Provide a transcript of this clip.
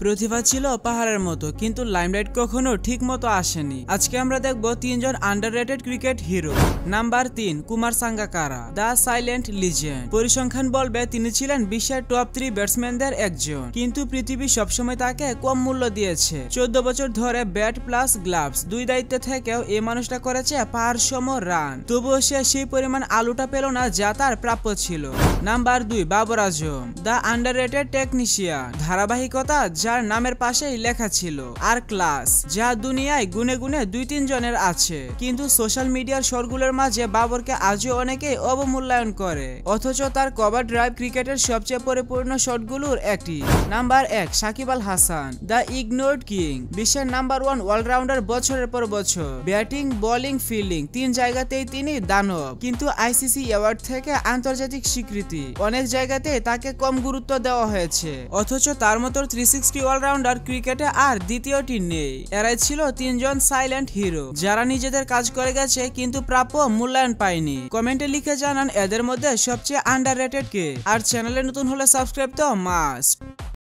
প্রতিভা ছিল পাহাড়ের মতো, কিন্তু লাইমলাইট কখনো ঠিক মতো আসেনি। আজকে আমরা দেখব তিনজন underrated cricket hero. Number 3, Kumar Sangakkara, the silent legend. পরিসংখ্যান বলবে তিনি ছিলেন বিশ্বের টপ 3 ব্যাটসম্যানদের একজন, কিন্তু পৃথিবী সবসময় তাকে কম মূল্য দিয়েছে। 14 বছর ধরে ব্যাট প্লাস গ্লাভস দুই দায়িত্বে থেকেও এই মানুষটা করেছে পাহাড় সম রান, তবুও সে সেই পরিমাণ আলুটা পেল না যা তার প্রাপ্য ছিল। Number 2, Babar Azam, the underrated technician. ধারাবাহিকতা যার নামের পাশেই লেখা ছিল, আর ক্লাস যা দুনিয়ায় গুনে গুনে 2-3 জনের আছে, কিন্তু সোশ্যাল মিডিয়ার শোরগুলোর মাঝে বাবরকে আজও অনেকেই অবমূল্যায়ন করে, অথচ তার কভার ড্রাইভ ক্রিকেটের সবচেয়ে পরিপূর্ণ শটগুলোর একটি। Number 1, Shakib Al Hasan, the ignored king. বিশ্বের নাম্বার 1 অলরাউন্ডার বছরের পর বছর, ব্যাটিং, বোলিং, ফিল্ডিং 3 জায়গাতেই তিনি দানব, কিন্তু আইসিসি অ্যাওয়ার্ড থেকে আন্তর্জাতিক স্বীকৃতি অনেক জায়গাতে তাকে কম গুরুত্ব দেওয়া হয়েছে, অথচ তার মতো 360 অলরাউন্ডার ক্রিকেটে আর দ্বিতীয়টি নেই। এরাই ছিল 3 জন সাইলেন্ট হিরো যারা নিজেদের কাজ করে গেছে কিন্তু প্রাপ্য মূল্যায়ন পায়নি। কমেন্টে লিখে জানান এদের মধ্যে সবচেয়ে আন্ডাররেটেড কে, আর চ্যানেলে নতুন হলে সাবস্ক্রাইব তো মাস্ট।